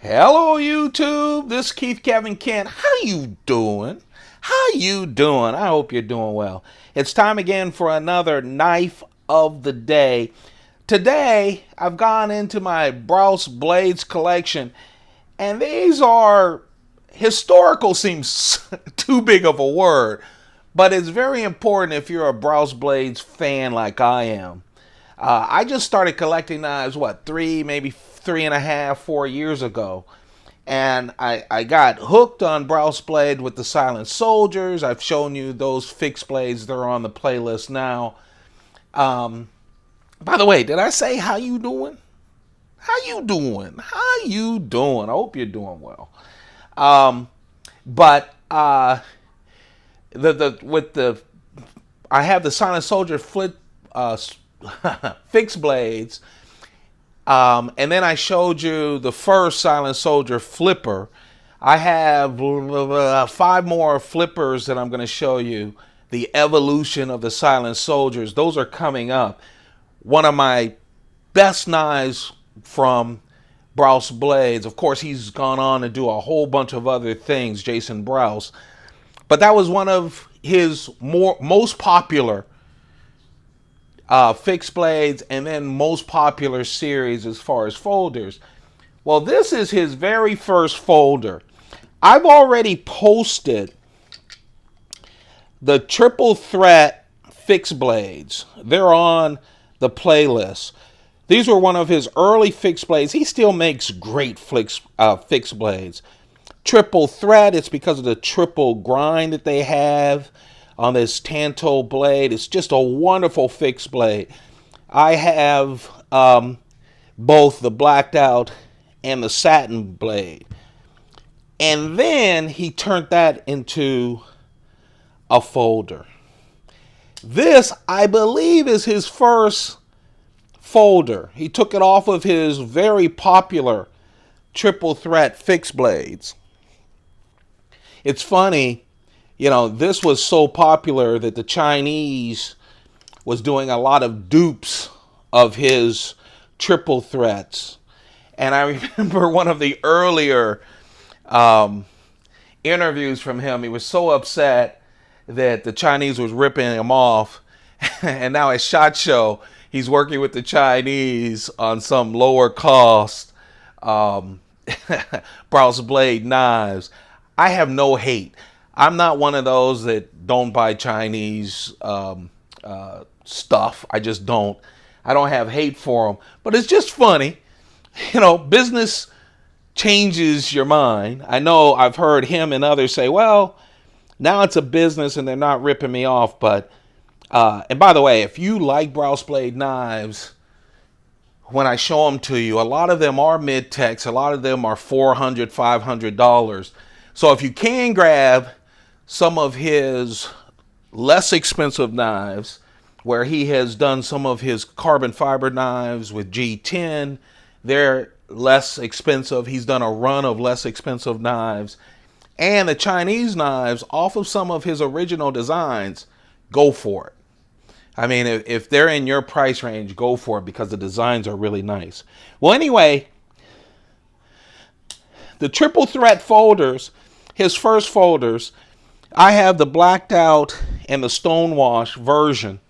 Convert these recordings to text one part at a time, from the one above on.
Hello YouTube, this is Keith Kevin Kent. How you doing? How you doing? I hope you're doing well. It's time again for another knife of the day. Today, I've gone into my Brous blades collection, and these are historical seems too big of a word, but it's very important if you're a Brous blades fan like I am. I just started collecting knives, maybe 3.5, 4 years ago. And I got hooked on Brous blade with the Silent Soldiers. I've shown you those fixed blades. They're on the playlist now. Um, by the way, did I say how you doing? How you doing? How you doing? I hope you're doing well. Um, but the with the I have the Silent Soldier flip fixed blades. And then I showed you the first Silent Soldier flipper. I have 5 more flippers that I'm going to show you. The evolution of the Silent Soldiers. Those are coming up. One of my best knives from Brous Blades. Of course, he's gone on to do a whole bunch of other things, Jason Brous. But that was one of his most popular fixed blades, and then most popular series as far as folders. Well, this is his very first folder. I've already posted the triple threat fixed blades. They're on the playlist. These were one of his early fixed blades. He still makes great fixed blades. Triple threat, it's because of the triple grind that they have on this Tanto blade. It's just a wonderful fixed blade. I have both the blacked out and the satin blade. And then he turned that into a folder. This, I believe, is his first folder. He took it off of his very popular triple threat fixed blades. It's funny, this was so popular that the Chinese was doing a lot of dupes of his triple threats. And I remember one of the earlier interviews from him. He was so upset that the Chinese was ripping him off. And now at SHOT Show, he's working with the Chinese on some lower cost Brous blade knives. I have no hate. I'm not one of those that don't buy Chinese stuff. I just don't. I don't have hate for them. But it's just funny. Business changes your mind. I know I've heard him and others say, well, now it's a business and they're not ripping me off. But, and by the way, if you like Brous blade knives, when I show them to you, a lot of them are mid-techs. A lot of them are $400, $500. So if you can grab some of his less expensive knives, where he has done some of his carbon fiber knives with G10, they're less expensive. He's done a run of less expensive knives. And the Chinese knives, off of some of his original designs, go for it. I mean, if they're in your price range, go for it because the designs are really nice. Well, anyway, the triple threat folders, his first folders, I have the blacked out and the stonewash version.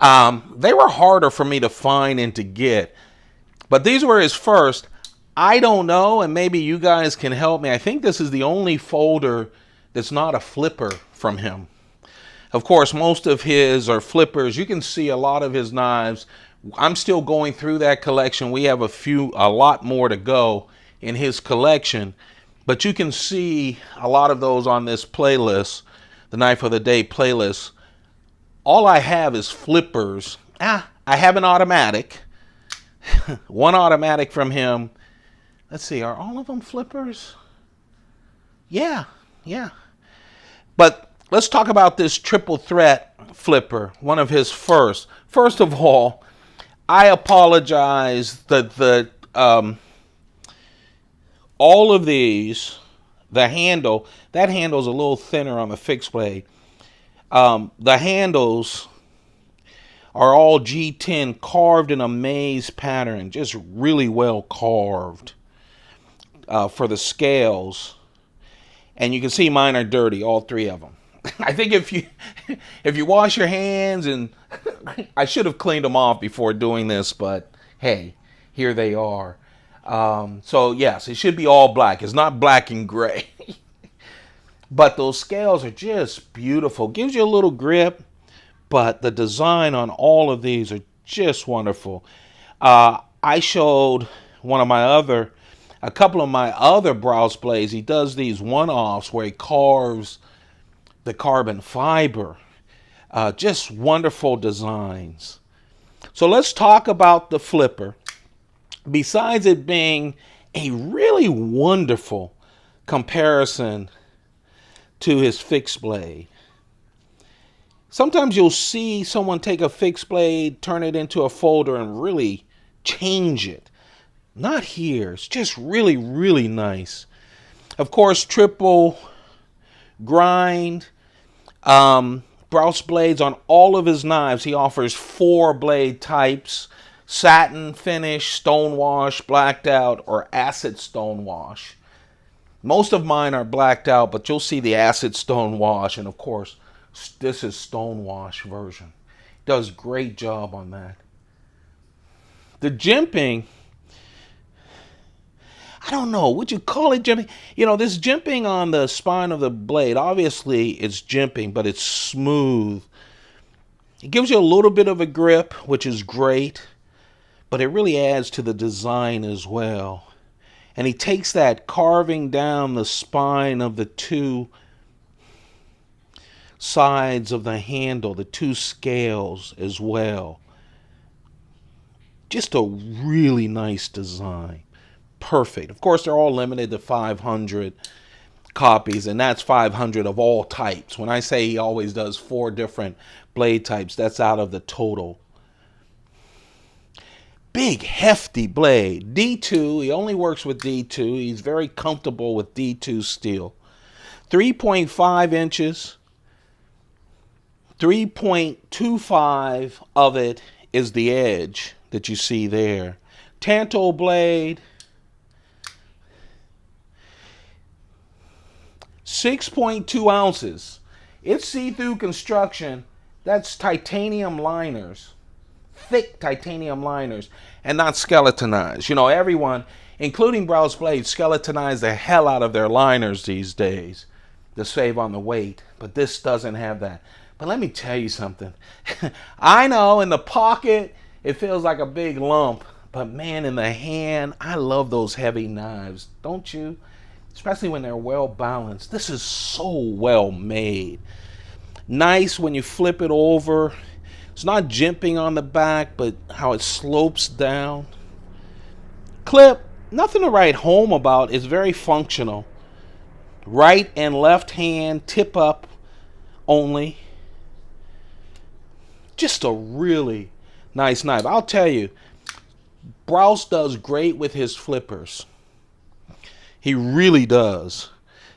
They were harder for me to find and to get, but these were his first. I don't know, and maybe you guys can help me. I think this is the only folder that's not a flipper from him. Of course, most of his are flippers. You can see a lot of his knives. I'm still going through that collection. We have a lot more to go in his collection. But you can see a lot of those on this playlist, the Knife of the Day playlist. All I have is flippers. I have an automatic. One automatic from him. Let's see, are all of them flippers? Yeah. But let's talk about this triple threat flipper, one of his first. First of all, I apologize that all of these, that handle's a little thinner on the fixed blade. The handles are all G10 carved in a maze pattern, just really well carved. for the scales. And you can see mine are dirty, all three of them. I think if you wash your hands, and I should have cleaned them off before doing this, but hey, here they are. So yes, it should be all black. It's not black and gray. But those scales are just beautiful. Gives you a little grip, but the design on all of these are just wonderful. I showed a couple of my other Brous blades. He does these one-offs where he carves the carbon fiber. Just wonderful designs. So let's talk about the flipper. Besides it being a really wonderful comparison to his fixed blade, sometimes you'll see someone take a fixed blade, turn it into a folder, and really change it. Not here. It's just really, really nice. Of course, triple grind. Brous blades on all of his knives. He offers 4 blade types: satin finish, stone wash, blacked out, or acid stone wash. Most of mine are blacked out, but you'll see the acid stone wash, and of course, this is stone wash version. Does great job on that. The jimping, I don't know, would you call it jimping? You know, this jimping on the spine of the blade, obviously it's jimping, but it's smooth. It gives you a little bit of a grip, which is great, but it really adds to the design as well. And he takes that carving down the spine of the 2 sides of the handle, the 2 scales as well. Just a really nice design. Perfect. Of course, they're all limited to 500 copies, and that's 500 of all types. When I say he always does 4 different blade types, that's out of the total. Big, hefty blade. D2, he only works with D2. He's very comfortable with D2 steel. 3.5 inches. 3.25 of it is the edge that you see there. Tanto blade. 6.2 ounces. It's see-through construction. That's titanium liners. Thick titanium liners, and not skeletonized. You know, everyone, including Brous blades, skeletonize the hell out of their liners these days to save on the weight, but this doesn't have that. But let me tell you something. I know in the pocket it feels like a big lump, but man, in the hand, I love those heavy knives, don't you? Especially when they're well balanced. This is so well made. Nice when you flip it over. It's not jimping on the back, but how it slopes down. Clip, nothing to write home about. It's very functional. Right and left hand tip up only. Just a really nice knife. I'll tell you, Brous does great with his flippers. He really does.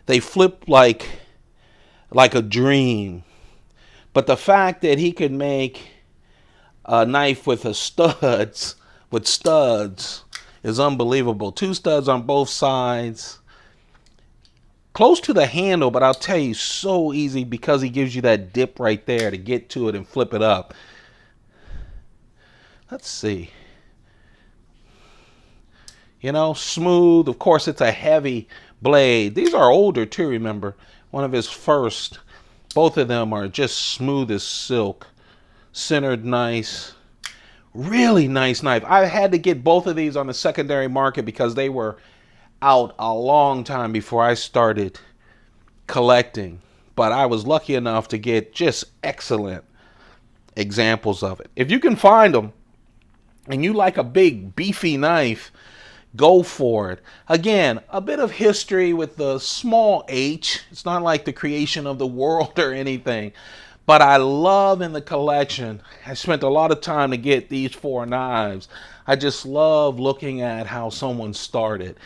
They flip like a dream. But the fact that he could make a knife with studs is unbelievable. 2 studs on both sides. Close to the handle, but I'll tell you, so easy because he gives you that dip right there to get to it and flip it up. Let's see. You know, smooth. Of course, it's a heavy blade. These are older too, remember. One of his first. Both of them are just smooth as silk. Centered nice. Really nice knife. I had to get both of these on the secondary market because they were out a long time before I started collecting. But I was lucky enough to get just excellent examples of it. If you can find them and you like a big beefy knife, go for it. Again, a bit of history with the small h. It's not like the creation of the world or anything. But I love in the collection, I spent a lot of time to get these 4 knives. I just love looking at how someone started.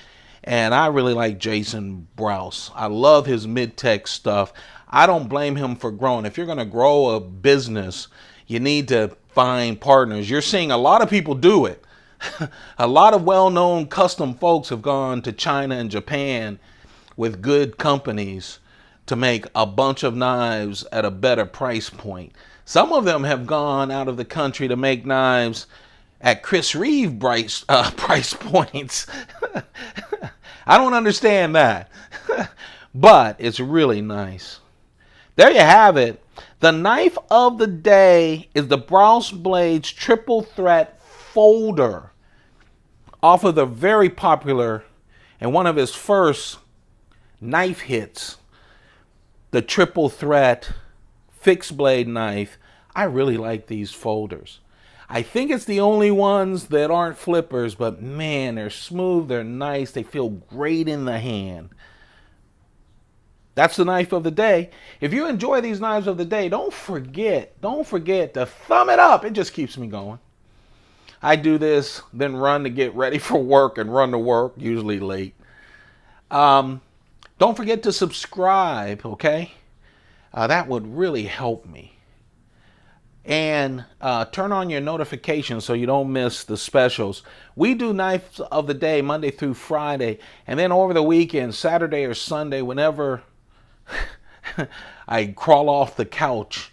And I really like Jason Brous. I love his mid-tech stuff. I don't blame him for growing. If you're going to grow a business, you need to find partners. You're seeing a lot of people do it. A lot of well-known custom folks have gone to China and Japan with good companies to make a bunch of knives at a better price point. Some of them have gone out of the country to make knives at Chris Reeve price points. I don't understand that, but it's really nice. There you have it. The knife of the day is the Brous Blades Triple Threat Folder, off of the very popular and one of his first knife hits, the Triple Threat Fixed Blade Knife. I really like these folders. I think it's the only ones that aren't flippers, but man, they're smooth, they're nice, they feel great in the hand. That's the knife of the day. If you enjoy these knives of the day, don't forget to thumb it up. It just keeps me going. I do this, then run to get ready for work and run to work, usually late. Don't forget to subscribe, okay? That would really help me. And turn on your notifications so you don't miss the specials. We do knives of the day Monday through Friday, and then over the weekend, Saturday or Sunday, whenever I crawl off the couch,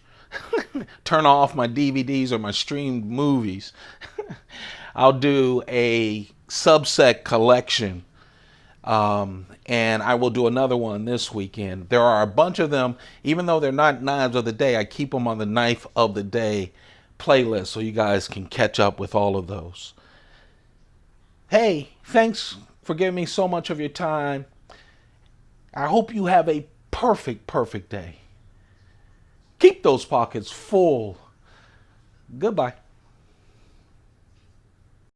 turn off my DVDs or my streamed movies, I'll do a subset collection. And I will do another one this weekend. There are a bunch of them. Even though they're not knives of the day, I keep them on the knife of the day playlist so you guys can catch up with all of those. Hey, thanks for giving me so much of your time. I hope you have a perfect day. Keep those pockets full. Goodbye.